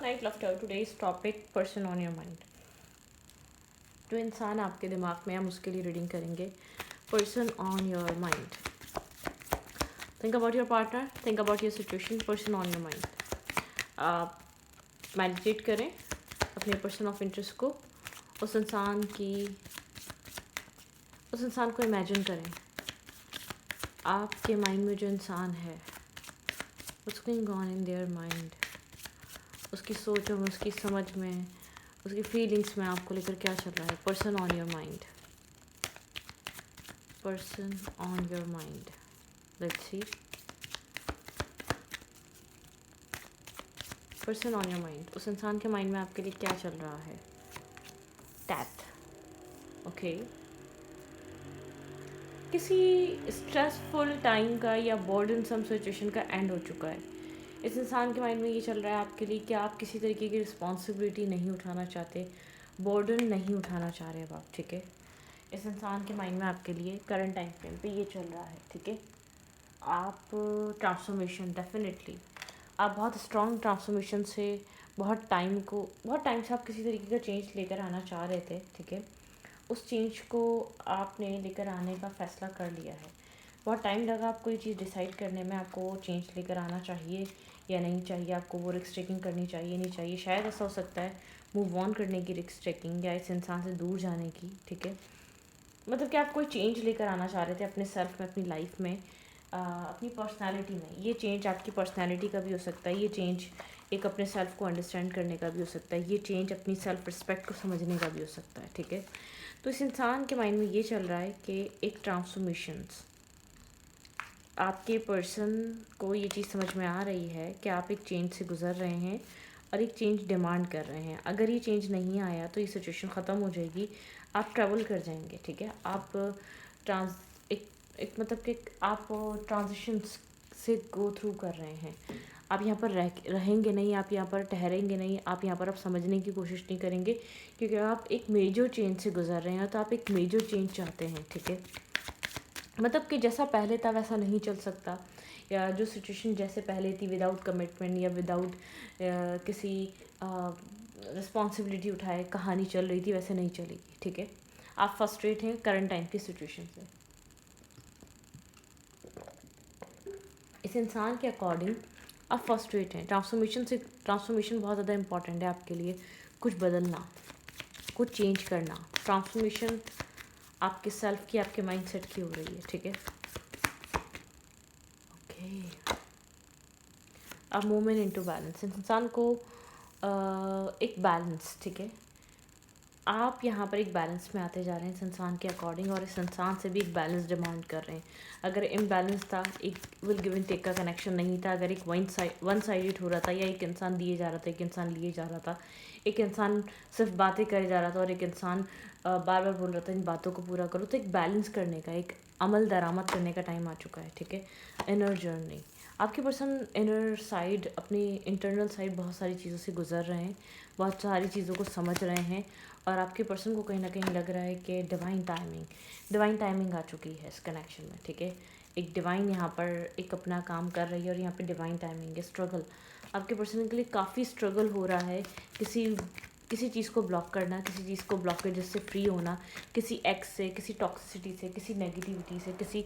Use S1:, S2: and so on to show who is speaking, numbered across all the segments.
S1: Night laughter today's topic person on your mind. जो इंसान आपके दिमाग में, हम उसके लिए रीडिंग करेंगे। Person on your mind. Think about your partner, think about your situation, person on your mind. आप मेडिटेट करें अपने पर्सन ऑफ इंटरेस्ट को, उस इंसान को इमेजिन करें। आपके माइंड में जो इंसान है, what's going on in their mind, उसकी सोचों में, उसकी समझ में, उसकी फीलिंग्स में आपको लेकर क्या चल रहा है। Person on your mind, person on your mind. Let's see, person on your mind. उस इंसान के माइंड में आपके लिए क्या चल रहा है। Death, okay. किसी स्ट्रेसफुल टाइम का या बर्डनसम सिचुएशन का एंड हो चुका है। इस इंसान के माइंड में ये चल रहा है आपके लिए कि आप किसी तरीके की रिस्पॉन्सिबिलिटी नहीं उठाना चाहते, बर्डन नहीं उठाना चाह रहे अब आप, ठीक है। इस इंसान के माइंड में आपके लिए करंट टाइम फ्रेम पे ये चल रहा है, ठीक है। आप ट्रांसफॉर्मेशन, डेफिनेटली आप बहुत स्ट्रॉन्ग ट्रांसफॉर्मेशन से बहुत टाइम से आप किसी तरीके का चेंज लेकर आना चाह रहे थे, ठीक है। उस चेंज को आपने लेकर आने का फ़ैसला कर लिया है। बहुत टाइम लगा आपको ये चीज़ डिसाइड करने में, आपको वो चेंज लेकर आना चाहिए या नहीं चाहिए, आपको वो रिस्क टेकिंग करनी चाहिए नहीं चाहिए। शायद ऐसा हो सकता है मूव ऑन करने की रिस्क टेकिंग, या इस इंसान से दूर जाने की, ठीक है। मतलब कि आप कोई चेंज लेकर आना चाह रहे थे अपने सेल्फ में, अपनी लाइफ में, अपनी पर्सनालिटी में। ये चेंज आपकी पर्सनालिटी का भी हो सकता है, ये चेंज एक अपने सेल्फ को अंडरस्टैंड करने का भी हो सकता है, ये चेंज अपनी सेल्फ रिस्पेक्ट को समझने का भी हो सकता है, ठीक है। तो इस इंसान के माइंड में ये चल रहा है कि एक ट्रांसफॉर्मेशंस, आपके पर्सन को ये चीज़ समझ में आ रही है कि आप एक चेंज से गुज़र रहे हैं और एक चेंज डिमांड कर रहे हैं। अगर ये चेंज नहीं आया तो ये सिचुएशन ख़त्म हो जाएगी, आप ट्रैवल कर जाएंगे, ठीक है। आप ट्रांस एक मतलब कि आप ट्रांजिशन से गो थ्रू कर रहे हैं। आप यहाँ पर रहेंगे नहीं, आप यहाँ पर ठहरेंगे नहीं, आप यहाँ पर आप समझने की कोशिश नहीं करेंगे, क्योंकि आप एक मेजर चेंज से गुजर रहे हैं। तो आप एक मेजर चेंज चाहते हैं, ठीक है। मतलब कि जैसा पहले था वैसा नहीं चल सकता, या जो सिचुएशन जैसे पहले थी विदाउट कमिटमेंट या विदाउट किसी रिस्पॉन्सिबिलिटी उठाए कहानी चल रही थी, वैसे नहीं चलेगी, ठीक है। आप फ्रस्ट्रेट हैं करंट टाइम की सिचुएशन से। इस इंसान के अकॉर्डिंग आप फ्रस्ट्रेट हैं। ट्रांसफॉर्मेशन बहुत ज़्यादा इंपॉर्टेंट है आपके लिए। कुछ बदलना, कुछ चेंज करना। ट्रांसफॉर्मेशन आपके सेल्फ की, आपके माइंडसेट की हो रही है, ठीक है। ओके, अब मूवमेंट इनटू बैलेंस। इंसान को एक बैलेंस, ठीक है। आप यहाँ पर एक बैलेंस में आते जा रहे हैं इस इंसान के अकॉर्डिंग, और इस इंसान से भी एक बैलेंस डिमांड कर रहे हैं। अगर इम्बैलेंस था, एक विल गिव एंड टेक का कनेक्शन नहीं था, अगर एक वन साइडेड हो रहा था, या एक इंसान दिए जा रहा था, एक इंसान लिए जा रहा था, एक इंसान सिर्फ बातें करे जा रहा था और एक इंसान बार बार बोल रहा था इन बातों को पूरा करो, तो एक बैलेंस करने का, एक अमल दरामद करने का टाइम आ चुका है, ठीक है। इनर जर्नी, आपके पर्सन इनर साइड, अपनी इंटरनल साइड बहुत सारी चीज़ों से गुजर रहे हैं, बहुत सारी चीज़ों को समझ रहे हैं, और आपके पर्सन को कहीं ना कहीं लग रहा है कि डिवाइन टाइमिंग आ चुकी है इस कनेक्शन में, ठीक है। एक डिवाइन यहाँ पर एक अपना काम कर रही है, और यहाँ पे डिवाइन टाइमिंग है। स्ट्रगल, आपके पर्सन के लिए काफ़ी स्ट्रगल हो रहा है। किसी चीज़ को ब्लॉक करना, किसी चीज़ को ब्लॉकेज से फ्री होना, किसी एक्स से, किसी टॉक्सिसिटी से, किसी नेगेटिविटी से, किसी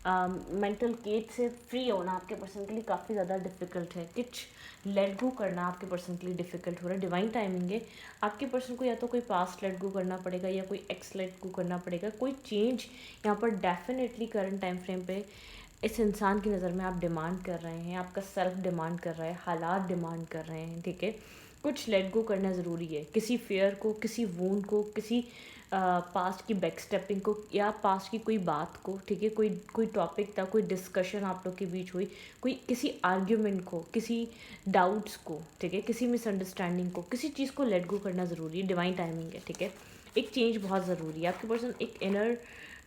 S1: मेंटल केज से फ्री होना आपके पर्सन के लिए काफ़ी ज़्यादा डिफ़िकल्ट है। कुछ लेट गो करना आपके पर्सन के लिए डिफ़िकल्ट हो रहा है। डिवाइन टाइमिंग है, आपके पर्सन को या तो कोई पास्ट लेट गो करना पड़ेगा, या कोई एक्स लेट गो करना पड़ेगा। कोई चेंज यहाँ पर डेफिनेटली करंट टाइम फ्रेम पे इस इंसान की नज़र में आप डिमांड कर रहे हैं, आपका सेल्फ डिमांड कर रहा है, हालात डिमांड कर रहे हैं, ठीक है। कुछ लेट गो करना ज़रूरी है, किसी फेयर को, किसी वूंड को, किसी पास्ट की बैक स्टेपिंग को, या पास्ट की कोई बात को, ठीक है। कोई टॉपिक था, कोई डिस्कशन आप लोग के बीच हुई, कोई किसी आर्ग्यूमेंट को, किसी डाउट्स को, ठीक है, किसी मिसअंडरस्टैंडिंग को, किसी चीज़ को लेट गो करना ज़रूरी है। डिवाइन टाइमिंग है, ठीक है। एक चेंज बहुत ज़रूरी है। आपके पर्सन एक इनर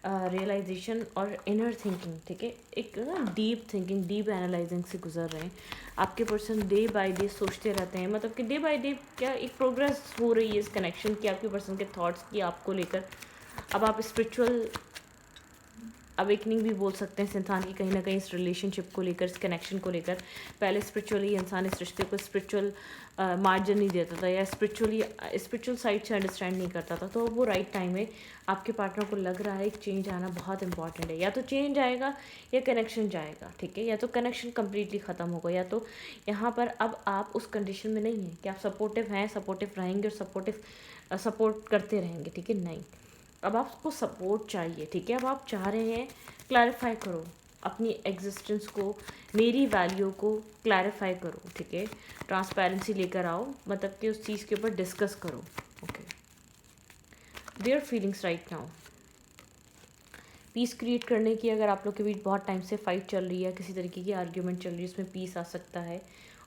S1: रियलाइजेशन और इनर थिंकिंग, ठीक है, एक डीप थिंकिंग, डीप एनालाइजिंग से गुजर रहे हैं। आपके पर्सन डे बाय डे सोचते रहते हैं, मतलब कि डे बाय डे क्या एक प्रोग्रेस हो रही है इस कनेक्शन की, आपके पर्सन के थॉट्स की आपको लेकर। अब आप अवेकनिंग भी बोल सकते हैं इस इंसान की कहीं ना कहीं इस रिलेशनशिप को लेकर, इस कनेक्शन को लेकर। पहले स्पिरिचुअली इंसान इस रिश्ते को स्पिरिचुअल मार्जिन नहीं देता था या स्पिरिचुअल साइड से अंडरस्टैंड नहीं करता था। तो वो राइट टाइम है, आपके पार्टनर को लग रहा है एक चेंज आना बहुत इंपॉर्टेंट है। या तो चेंज आएगा या कनेक्शन जाएगा, ठीक है। या तो कनेक्शन कम्प्लीटली ख़त्म होगा, या तो यहाँ पर अब आप उस कंडीशन में नहीं हैं कि आप सपोर्टिव हैं, सपोर्टिव रहेंगे और सपोर्ट करते रहेंगे, ठीक है। नहीं, अब आपको सपोर्ट चाहिए, ठीक है। अब आप चाह रहे हैं क्लैरिफाई करो अपनी एग्जिस्टेंस को, मेरी वैल्यू को क्लैरिफाई करो, ठीक है। ट्रांसपेरेंसी लेकर आओ, मतलब कि उस चीज़ के ऊपर डिस्कस करो। Okay, their feelings right now, peace create करने की। अगर आप लोग के बीच बहुत टाइम से फाइट चल रही है, किसी तरीके की आर्ग्यूमेंट चल रही है, इसमें पीस आ सकता है।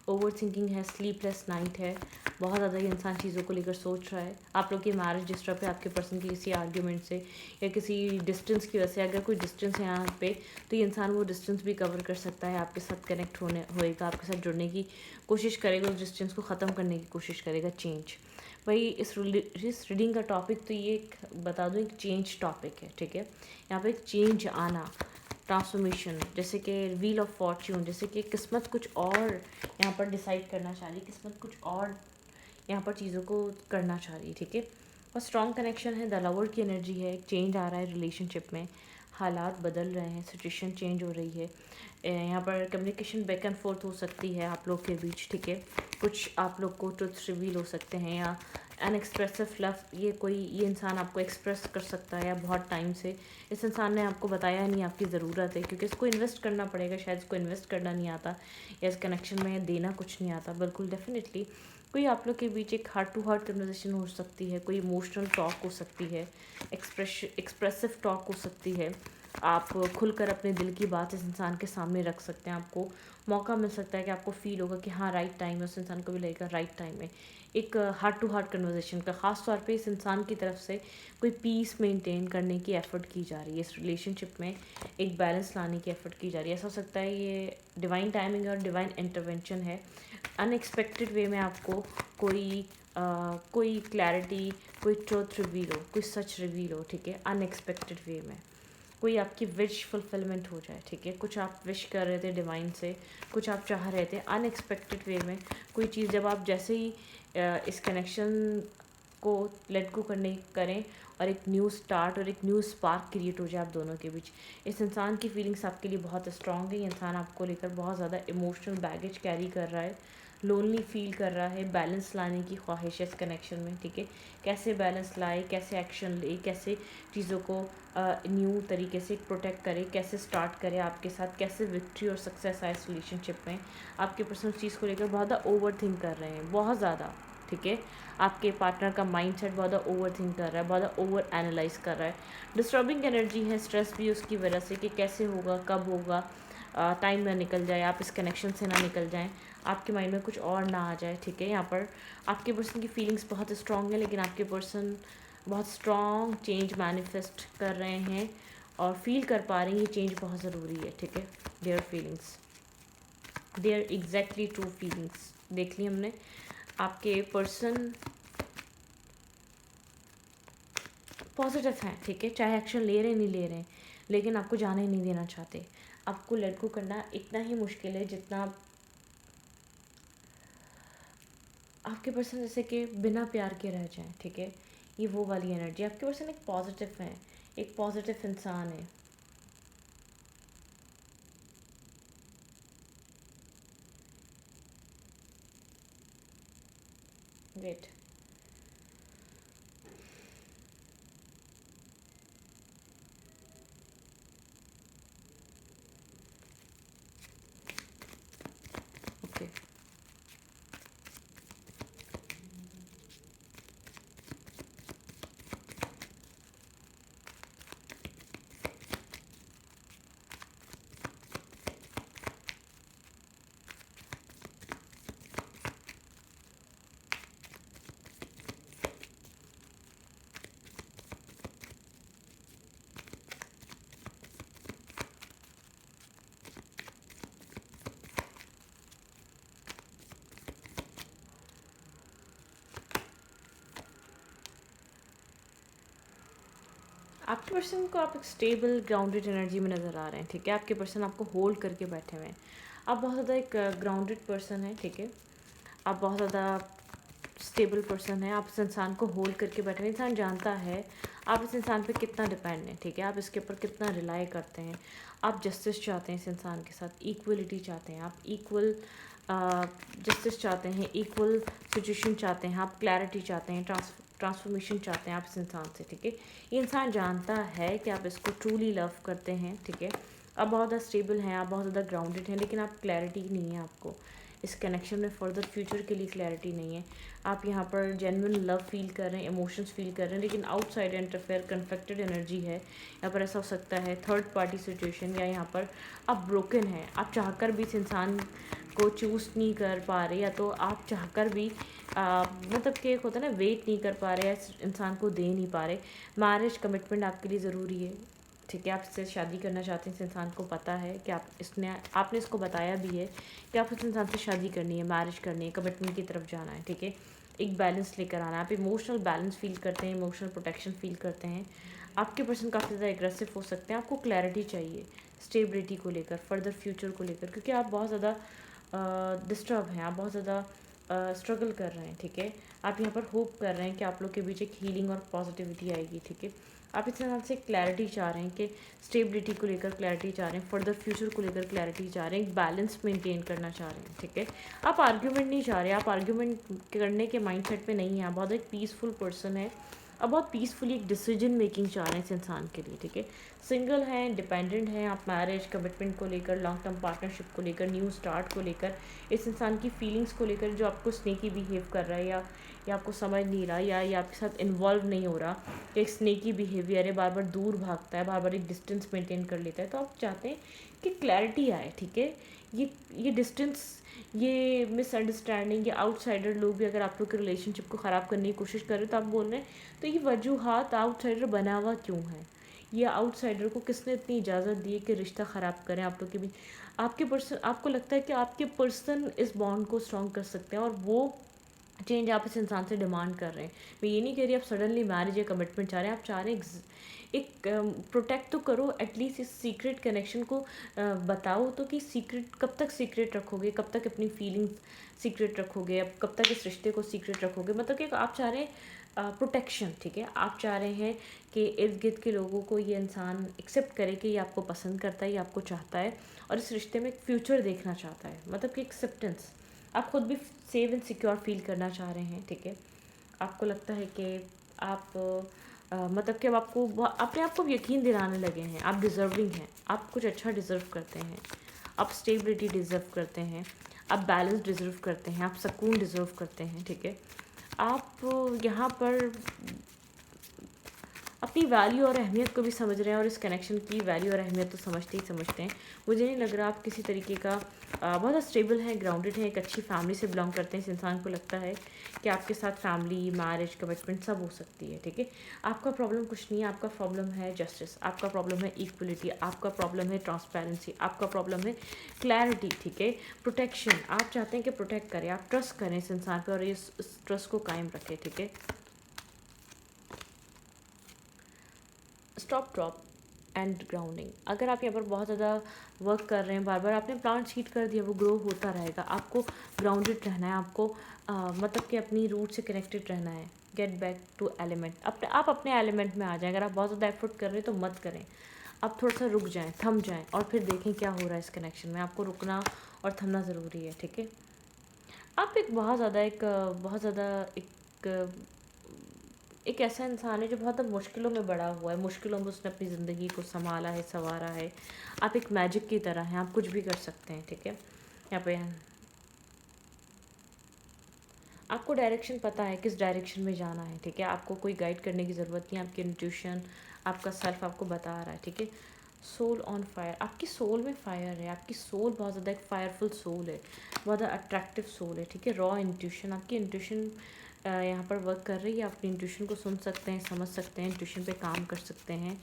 S1: ओवर थिंकिंग है, स्लीपलेस नाइट है, बहुत ज़्यादा ये इंसान चीज़ों को लेकर सोच रहा है। आप लोग की मैरिज डिस्टर्ब है आपके पर्सन की किसी आर्ग्यूमेंट से या किसी डिस्टेंस की वजह से। अगर कोई डिस्टेंस है यहाँ पे तो ये इंसान वो डिस्टेंस भी कवर कर सकता है, आपके साथ कनेक्ट होएगा, आपके साथ जुड़ने की कोशिश करेगा, उस डिस्टेंस को ख़त्म करने की कोशिश करेगा। चेंज, भाई इस रीडिंग का टॉपिक तो ये एक बता दूँ, एक चेंज टॉपिक है, ठीक है। यहाँ पे एक चेंज आना, ट्रांसफॉर्मेशन, जैसे कि व्हील ऑफ फॉर्च्यून, जैसे कि किस्मत कुछ और यहाँ पर डिसाइड करना चाह रही है, किस्मत कुछ और यहाँ पर चीज़ों को करना चाह रही है, ठीक है। और स्ट्रॉन्ग कनेक्शन है, द लवर की एनर्जी है, एक चेंज आ रहा है रिलेशनशिप में, हालात बदल रहे हैं, सिचुएशन चेंज हो रही है। यहाँ पर कम्युनिकेशन बैक एंड फोर्थ हो सकती है आप लोग के बीच, ठीक है। कुछ आप लोग को ट्रुथ रिवील हो सकते हैं, या अनएक्सप्रेसिव लव, ये इंसान आपको एक्सप्रेस कर सकता है, या बहुत टाइम से इस इंसान ने आपको बताया नहीं आपकी ज़रूरत है, क्योंकि इसको इन्वेस्ट करना पड़ेगा, शायद इसको इन्वेस्ट करना नहीं आता, या इस कनेक्शन में देना कुछ नहीं आता। बिल्कुल डेफिनेटली कोई आप लोग के बीच एक हार्ट टू हार्ट कन्वर्सेशन हो सकती है, कोई इमोशनल टॉक हो सकती है, एक्सप्रेसिव टॉक हो सकती है। आप खुलकर अपने दिल की बात इस इंसान के सामने रख सकते हैं, आपको मौका मिल सकता है कि आपको फील होगा कि हाँ राइट टाइम है, उस इंसान को भी लगेगा राइट टाइम है। एक हार्ट टू हार्ट कन्वर्सेशन का ख़ास तौर पे इस इंसान की तरफ से कोई पीस मेंटेन करने की एफ़र्ट की जा रही है, इस रिलेशनशिप में एक बैलेंस लाने की एफ़र्ट की जा रही है। ऐसा हो सकता है ये डिवाइन टाइमिंग और डिवाइन इंटरवेंशन है। अनएक्सपेक्टेड वे में आपको कोई क्लैरिटी, कोई ट्रूथ रिवील हो, कोई सच रिवील हो, ठीक है। अनएक्सपेक्टेड वे में कोई आपकी विश फुलफिलमेंट हो जाए, ठीक है। कुछ आप विश कर रहे थे डिवाइन से, कुछ आप चाह रहे थे, अनएक्सपेक्टेड वे में कोई चीज़ जब आप जैसे ही इस कनेक्शन को लेट गो करें और एक न्यू स्टार्ट और एक न्यू स्पार्क क्रिएट हो जाए आप दोनों के बीच। इस इंसान की फीलिंग्स आपके लिए बहुत स्ट्रॉन्ग है, ये इंसान आपको लेकर बहुत ज़्यादा इमोशनल बैगेज कैरी कर रहा है, लोनली फील कर रहा है, बैलेंस लाने की ख्वाहिश है इस कनेक्शन में, ठीक है। कैसे बैलेंस लाए, कैसे एक्शन ले, कैसे चीज़ों को न्यू तरीके से प्रोटेक्ट करे, कैसे स्टार्ट करे आपके साथ, कैसे विक्ट्री और सक्सेस आए इस रिलेशनशिप में। आपके पर्सन उस चीज़ को लेकर बहुत ज़्यादा ओवर थिंक कर रहे हैं, बहुत ज़्यादा, ठीक है। आपके पार्टनर का माइंडसेट बहुत ज़्यादा ओवर थिंक कर रहा है, बहुत ज़्यादा ओवर एनालाइज कर रहा है। डिस्टर्बिंग एनर्जी है, स्ट्रेस भी उसकी वजह से कि कैसे होगा, कब होगा, टाइम ना निकल जाए, आप इस कनेक्शन से ना निकल जाएं, आपके माइंड में कुछ और ना आ जाए, ठीक है। यहाँ पर आपके पर्सन की फीलिंग्स बहुत स्ट्रॉन्ग है, लेकिन आपके पर्सन बहुत स्ट्रॉन्ग चेंज मैनिफेस्ट कर रहे हैं और फील कर पा रहे हैं ये चेंज बहुत ज़रूरी है, ठीक है। Their feelings, their exactly true feelings देख ली हमने। आपके पर्सन पॉजिटिव हैं, ठीक है, चाहे एक्शन ले रहे हैं नहीं ले रहे हैं, लेकिन आपको जाने नहीं देना चाहते। आपको लेट गो करना इतना ही मुश्किल है जितना आपके पर्सन जैसे कि बिना प्यार के रह जाएं, ठीक है। ये वो वाली एनर्जी, आपके पर्सन एक पॉजिटिव है, एक पॉजिटिव इंसान है। वेट, ओके, आपके पर्सन को आप एक स्टेबल ग्राउंडेड एनर्जी में नज़र आ रहे हैं, ठीक है। आपके पर्सन आपको होल्ड करके बैठे हुए हैं। आप बहुत ज़्यादा एक ग्राउंडेड पर्सन है, ठीक है। आप बहुत ज़्यादा स्टेबल पर्सन है। आप इस इंसान को होल्ड करके बैठे हुए। इंसान जानता है आप इस इंसान पे कितना डिपेंड हैं, ठीक है। आप इसके ऊपर कितना रिलाई करते हैं। आप जस्टिस चाहते हैं इस इंसान के साथ, इक्वलिटी चाहते हैं, आप इक्वल जस्टिस चाहते हैं, इक्वल सिचुएशन चाहते हैं, आप क्लैरिटी चाहते हैं, ट्रांसफॉर्मेशन चाहते हैं आप इस इंसान से, ठीक है। ये इंसान जानता है कि आप इसको ट्रूली लव करते हैं, ठीक है। आप बहुत ज़्यादा स्टेबल हैं, आप बहुत ज़्यादा ग्राउंडेड हैं, लेकिन आप क्लैरिटी नहीं है आपको इस कनेक्शन में। फर्दर फ्यूचर के लिए क्लैरिटी नहीं है। आप यहाँ पर जेन्युइन लव फील कर रहे हैं, इमोशंस फील कर रहे हैं, लेकिन आउटसाइड इंटरफेयर कन्फ्लिक्टेड एनर्जी है। यहाँ पर ऐसा हो सकता है थर्ड पार्टी सिचुएशन, या यहाँ पर आप ब्रोकन हैं। आप चाहकर भी इस इंसान को चूज़ नहीं कर पा रहे, या तो आप चाहकर भी मतलब कि एक होता है ना, वेट नहीं कर पा रहे, इस इंसान को दे नहीं पा रहे। मैरिज कमिटमेंट आपके लिए ज़रूरी है, ठीक है। आप इससे शादी करना चाहते हैं, इस इंसान को पता है कि आपने इसको बताया भी है कि आप इस इंसान से शादी करनी है, मैरिज करनी है, कमिटमेंट की तरफ जाना है, ठीक है। एक बैलेंस लेकर आना है। आप इमोशनल बैलेंस फील करते हैं, इमोशनल प्रोटेक्शन फील करते हैं। आपके पर्सन काफ़ी ज़्यादा एग्रेसिव हो सकते हैं। आपको क्लैरिटी चाहिए स्टेबिलिटी को लेकर, फर्दर फ्यूचर को लेकर, क्योंकि आप बहुत ज़्यादा डिस्टर्ब हैं, आप बहुत ज़्यादा स्ट्रगल कर रहे हैं, ठीक है। आप यहाँ पर होप कर रहे हैं कि आप लोग के बीच एक हीलिंग और पॉजिटिविटी आएगी, ठीक है। आप इस हिसाब से क्लैरिटी चाह रहे हैं कि स्टेबिलिटी को लेकर क्लैरिटी चाह रहे हैं, फर्दर फ्यूचर को लेकर क्लैरिटी चाह रहे हैं, एक बैलेंस मेंटेन करना चाह रहे हैं, ठीक है। आप आर्ग्यूमेंट नहीं चाह रहे, आप आर्ग्यूमेंट करने के माइंडसेट पे नहीं हैं। आप बहुत एक पीसफुल पर्सन है। अब बहुत पीसफुली एक डिसीजन मेकिंग चाह रहे हैं इस इंसान के लिए, ठीक है। सिंगल हैं, इंडिपेंडेंट हैं, आप मैरिज कमिटमेंट को लेकर, लॉन्ग टर्म पार्टनरशिप को लेकर, न्यू स्टार्ट को लेकर, इस इंसान की फीलिंग्स को लेकर जो आपको स्नेकी बिहेव कर रहा है, या आपको समझ नहीं रहा, या आपके साथ इन्वॉल्व नहीं हो रहा, एक स्नेकी बिहेवियर है, बार बार दूर भागता है, बार बार एक डिस्टेंस मेंटेन कर लेता है, तो आप चाहते हैं कि क्लैरिटी आए, ठीक है। ये डिस्टेंस, ये मिसअंडरस्टैंडिंग, या आउटसाइडर लोग भी अगर आप लोग के रिलेशनशिप को ख़राब करने की कोशिश कर रहे हैं, तो आप बोल रहे हैं तो ये वजूहात आउटसाइडर बना हुआ क्यों है? ये आउटसाइडर को किसने इतनी इजाज़त दी है कि रिश्ता ख़राब करें आप लोग के बीच? आपके पर्सन, आपको लगता है कि आपके पर्सन इस बॉन्ड को स्ट्रॉन्ग कर सकते हैं, और वो चेंज आप इस इंसान से डिमांड कर रहे हैं। मैं ये नहीं कह रही आप सडनली मैरिज या कमिटमेंट चाह रहे हैं, आप चाह रहे हैं एक प्रोटेक्ट तो करो एटलीस्ट इस सीक्रेट कनेक्शन को। बताओ तो कि सीक्रेट कब तक सीक्रेट रखोगे, कब तक अपनी फीलिंग्स सीक्रेट रखोगे, अब कब तक इस रिश्ते को सीक्रेट रखोगे। मतलब कि आप चाह रहे हैं प्रोटेक्शन, ठीक है। आप चाह रहे हैं कि इर्द गिर्द के लोगों को ये इंसान एक्सेप्ट करे कि ये आपको पसंद करता है, ये आपको चाहता है, और इस रिश्ते में एक फ्यूचर देखना चाहता है, मतलब कि एक्सेप्टेंस। आप खुद भी सेफ एंड सिक्योर फील करना चाह रहे हैं, ठीक है। आपको लगता है कि आप मतलब कि अब आपको अपने आप को यकीन दिलाने लगे हैं, आप डिज़र्विंग हैं, आप कुछ अच्छा डिज़र्व करते हैं, आप स्टेबिलिटी डिज़र्व करते हैं, आप बैलेंस डिज़र्व करते हैं, आप सुकून डिज़र्व करते हैं, ठीक है। आप यहाँ पर अपनी वैल्यू और अहमियत को भी समझ रहे हैं, और इस कनेक्शन की वैल्यू और अहमियत तो समझते ही समझते हैं। मुझे नहीं लग रहा आप किसी तरीके का बहुत स्टेबल हैं, ग्राउंडेड हैं, एक अच्छी फैमिली से बिलोंग करते हैं। इस इंसान को लगता है कि आपके साथ फैमिली, मैरिज, कमिटमेंट सब हो सकती है, ठीक है। आपका प्रॉब्लम कुछ नहीं है, आपका प्रॉब्लम है जस्टिस, आपका प्रॉब्लम है इक्वलिटी, आपका प्रॉब्लम है ट्रांसपेरेंसी, आपका प्रॉब्लम है क्लैरिटी, ठीक है, प्रोटेक्शन। आप चाहते हैं कि प्रोटेक्ट करें, आप ट्रस्ट करें इस इंसान पर, और इस ट्रस्ट को कायम रखें, ठीक है। Stop drop and grounding. अगर आप यहाँ पर बहुत ज़्यादा वर्क कर रहे हैं, बार बार आपने प्लांट सीड कर दिया, वो ग्रो होता रहेगा। आपको ग्राउंडेड रहना है, आपको मतलब कि अपनी रूट से कनेक्टेड रहना है। गेट बैक टू एलिमेंट, आप अपने एलिमेंट में आ जाएं। अगर आप बहुत ज़्यादा एफर्ट कर रहे हैं तो मत करें, आप थोड़ा सा रुक जाएं, थम जाएं, और फिर देखें क्या हो रहा है इस कनेक्शन में। आपको रुकना और थमना ज़रूरी है, ठीक है। आप एक बहुत ज़्यादा एक एक ऐसा इंसान है जो बहुत मुश्किलों में बड़ा हुआ है, मुश्किलों में उसने अपनी ज़िंदगी को संभाला है, संवारा है। आप एक मैजिक की तरह हैं, आप कुछ भी कर सकते हैं, ठीक है। यहाँ पे आपको डायरेक्शन पता है, किस डायरेक्शन में जाना है, ठीक है। आपको कोई गाइड करने की ज़रूरत नहीं है, आपकी इंट्यूशन, आपका सेल्फ आपको बता रहा है, ठीक है। सोल ऑन फायर, आपकी सोल में फायर है, आपकी सोल बहुत ज़्यादा एक फायरफुल सोल है, बहुत ज़्यादा अट्रैक्टिव सोल है, ठीक है। रॉ इंट्यूशन, आपकी इंट्यूशन यहाँ पर वर्क कर रही है। आप अपनी इंट्यूशन को सुन सकते हैं, समझ सकते हैं, इंट्यूशन पे काम कर सकते हैं,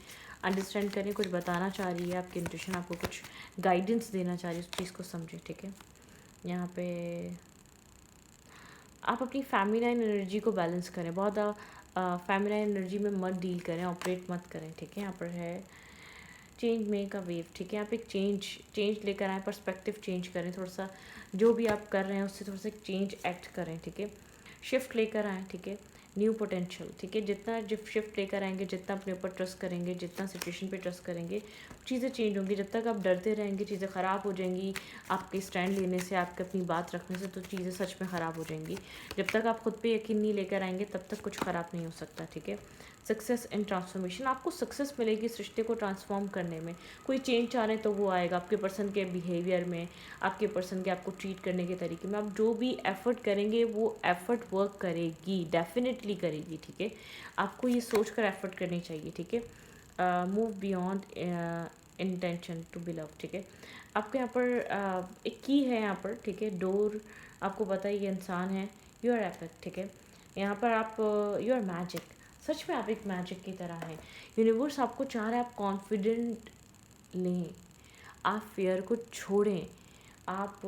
S1: अंडरस्टैंड करें, कुछ बताना चाह रही है आपकी इंट्यूशन, आपको कुछ गाइडेंस देना चाह रही है, उस चीज़ को समझें, ठीक है। यहाँ पे आप अपनी फेमिनाइन एनर्जी को बैलेंस करें, बहुत फेमिनिन एनर्जी में मत डील करें, ऑपरेट मत करें, ठीक है। यहाँ पर है चेंज मेक अ वेव, ठीक है। आप एक चेंज लेकर आएँ, पर्सपेक्टिव चेंज करें, थोड़ा सा जो भी आप कर रहे हैं उससे थोड़ा सा चेंज एक्ट करें, ठीक है। शिफ्ट लेकर आएँ, ठीक है। न्यू पोटेंशियल, ठीक है। जितना जब शिफ्ट लेकर आएंगे, जितना अपने ऊपर ट्रस्ट करेंगे, जितना सिचुएशन पे ट्रस्ट करेंगे, चीज़ें चेंज होंगी। जब तक आप डरते रहेंगे चीज़ें ख़राब हो जाएंगी, आपके स्टैंड लेने से, आपके अपनी बात रखने से, तो चीज़ें सच में ख़राब हो जाएंगी। जब तक आप खुद पे यकीन नहीं लेकर आएंगे तब तक कुछ ख़राब नहीं हो सकता, ठीक है। सक्सेस इन ट्रांसफॉर्मेशन, आपको सक्सेस मिलेगी इस रिश्ते को ट्रांसफॉर्म करने में। कोई चेंज चाह रहे हैं तो वो आएगा आपके पर्सन के बिहेवियर में, आपके पर्सन के आपको ट्रीट करने के तरीके में। आप जो भी एफ़र्ट करेंगे वो एफ़र्ट वर्क करेगी, डेफिनेटली करेगी, ठीक है। आपको ये सोच कर एफ़र्ट करनी चाहिए, ठीक है। Move beyond intention to be love, ठीक है। आपके यहाँ पर एक की है यहाँ पर, ठीक है। डोर, आपको पता है ये इंसान है, यू आर एपिक, ठीक है। यहाँ पर आप यू आर मैजिक, सच में आप एक मैजिक की तरह हैं। यूनिवर्स आपको चाह रहा है आप कॉन्फिडेंट लें, आप फेयर को छोड़ें। आप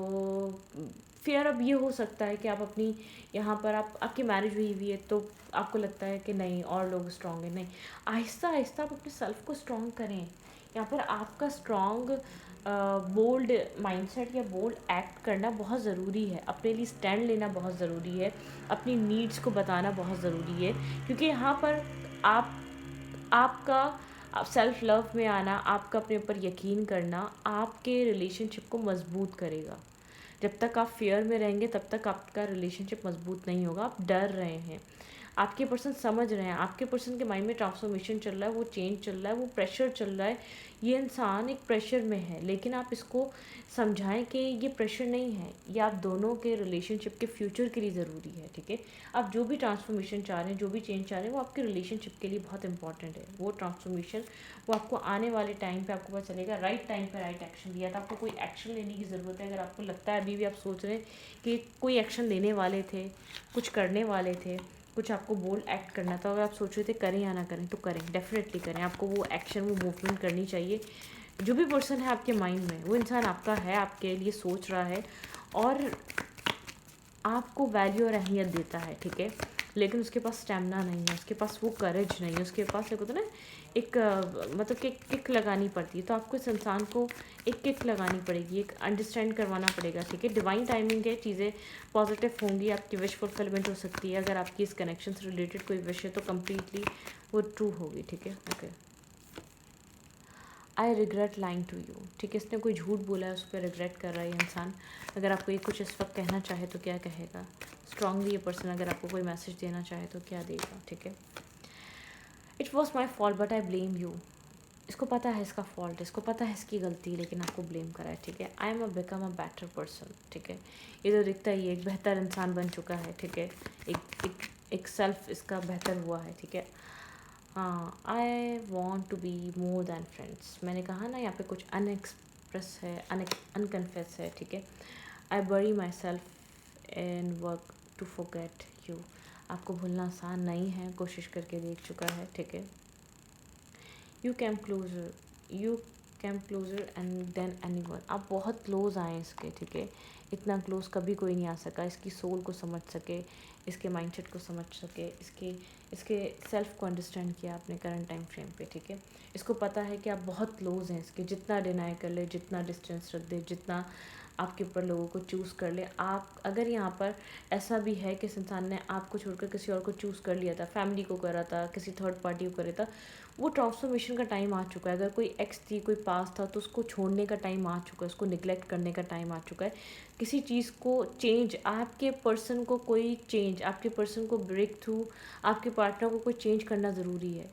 S1: फेयर अब ये हो सकता है कि आप अपनी यहाँ पर आपकी मैरिज हुई हुई है तो आपको लगता है कि नहीं और लोग स्ट्रॉन्ग हैं, नहीं, आहिस्ता आहिस्ता आप अपने सेल्फ को स्ट्रॉन्ग करें। यहाँ पर आपका स्ट्रॉन्ग बोल्ड माइंडसेट या बोल्ड एक्ट करना बहुत ज़रूरी है, अपने लिए स्टैंड लेना बहुत ज़रूरी है, अपनी नीड्स को बताना बहुत ज़रूरी है, क्योंकि यहाँ पर आपका सेल्फ लव में आना, आपका अपने ऊपर यकीन करना आपके रिलेशनशिप को मजबूत करेगा। जब तक आप फेयर में रहेंगे तब तक आपका रिलेशनशिप मजबूत नहीं होगा। आप डर रहे हैं, आपके पर्सन समझ रहे हैं, आपके पर्सन के माइंड में ट्रांसफॉर्मेशन चल रहा है, वो चेंज चल रहा है, वो प्रेशर चल रहा है। ये इंसान एक प्रेशर में है, लेकिन आप इसको समझाएं कि ये प्रेशर नहीं है, ये आप दोनों के रिलेशनशिप के फ्यूचर के लिए ज़रूरी है, ठीक है। आप जो भी ट्रांसफॉर्मेशन चाह रहे हैं, जो भी चेंज चाह रहे हैं, वो आपके रिलेशनशिप के लिए बहुत इंपॉर्टेंट है। वो ट्रांसफॉर्मेशन वो आपको आने वाले टाइम पे आपको पता चलेगा, राइट टाइम पे राइट एक्शन लिया था। आपको कोई एक्शन लेने की ज़रूरत है। अगर आपको लगता है अभी भी आप सोच रहे हैं कि कोई एक्शन लेने वाले थे, कुछ करने वाले थे, कुछ आपको बोल्ड एक्ट करना था, अगर आप सोच रहे थे करें या ना करें, तो करें, डेफिनेटली करें। आपको वो एक्शन, वो मूवमेंट करनी चाहिए। जो भी पर्सन है आपके माइंड में, वो इंसान आपका है, आपके लिए सोच रहा है और आपको वैल्यू और अहमियत देता है, ठीक है। लेकिन उसके पास स्टेमिना नहीं है, उसके पास वो करेज नहीं है, उसके पास एक होता है ना, एक मतलब कि किक लगानी पड़ती है। तो आपको इस इंसान को एक किक लगानी पड़ेगी, एक अंडरस्टैंड करवाना पड़ेगा, ठीक है। डिवाइन टाइमिंग है, चीज़ें पॉजिटिव होंगी, आपकी विश फुलफिलमेंट हो सकती है। अगर आपकी इस कनेक्शन से रिलेटेड कोई विश है तो कम्प्लीटली वो ट्रू होगी, ठीक है। Okay, I regret lying to you, ठीक है। इसने कोई झूठ बोला है, उस पर रिग्रेट कर रहा है ये इंसान। अगर आपको ये कुछ इस वक्त कहना चाहे तो क्या कहेगा? स्ट्रांगली ये पर्सन अगर आपको कोई मैसेज देना चाहे तो क्या देगा, ठीक है। It was my fault but I blame you, इसको पता है इसका फॉल्ट, इसको पता है इसकी गलती, लेकिन आपको ब्लेम करा है, ठीक है। I am become a better person, ठीक है। ये तो दिखता ही है, एक बेहतर इंसान बन चुका है, ठीक है। एक सेल्फ इसका बेहतर हुआ है, ठीक है। हाँ, I want to be more than friends, मैंने कहा ना यहाँ पे कुछ अनएक्सप्रेस है, अनकन्फेस है, ठीक है। I bury myself in work to forget you, आपको भूलना आसान नहीं है, कोशिश करके देख चुका है, ठीक है। You came closer and then any one, आप बहुत क्लोज आए इसके, ठीक है। इतना क्लोज कभी कोई नहीं आ सका, इसकी सोल को समझ सके, इसके माइंडसेट को समझ सके, इसके सेल्फ को अंडरस्टैंड किया आपने करंट टाइम फ्रेम पे, ठीक है। इसको पता है कि आप बहुत क्लोज हैं इसके, जितना डिनाई कर ले, जितना डिस्टेंस रख दे, जितना आपके ऊपर लोगों को चूज़ कर ले। आप अगर यहाँ पर ऐसा भी है कि इस इंसान ने आपको छोड़कर किसी और को चूज़ कर लिया था, फैमिली को करा था, किसी थर्ड पार्टी को करा था, वो ट्रांसफॉर्मेशन का टाइम आ चुका है। अगर कोई एक्स थी, कोई पास था, तो उसको छोड़ने का टाइम आ चुका है, उसको निगलेक्ट करने का टाइम आ चुका है। किसी चीज़ को चेंज, आपके पर्सन को कोई चेंज, आपके पर्सन को ब्रेक थ्रू, आपके पार्टनर को कोई चेंज करना ज़रूरी है,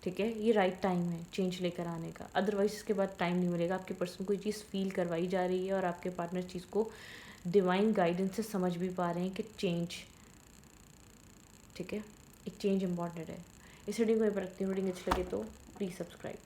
S1: ठीक है। ये राइट टाइम है चेंज लेकर आने का, अदरवाइज इसके बाद टाइम नहीं मिलेगा। आपके पर्सन को ये चीज़ फील करवाई जा रही है और आपके पार्टनर चीज़ को डिवाइन गाइडेंस से समझ भी पा रहे हैं कि चेंज, ठीक है, एक चेंज इंपॉर्टेंट है। इस रीडिंग को यहाँ पर रखती हूँ। रीडिंग अच्छी लगे तो प्लीज़ सब्सक्राइब।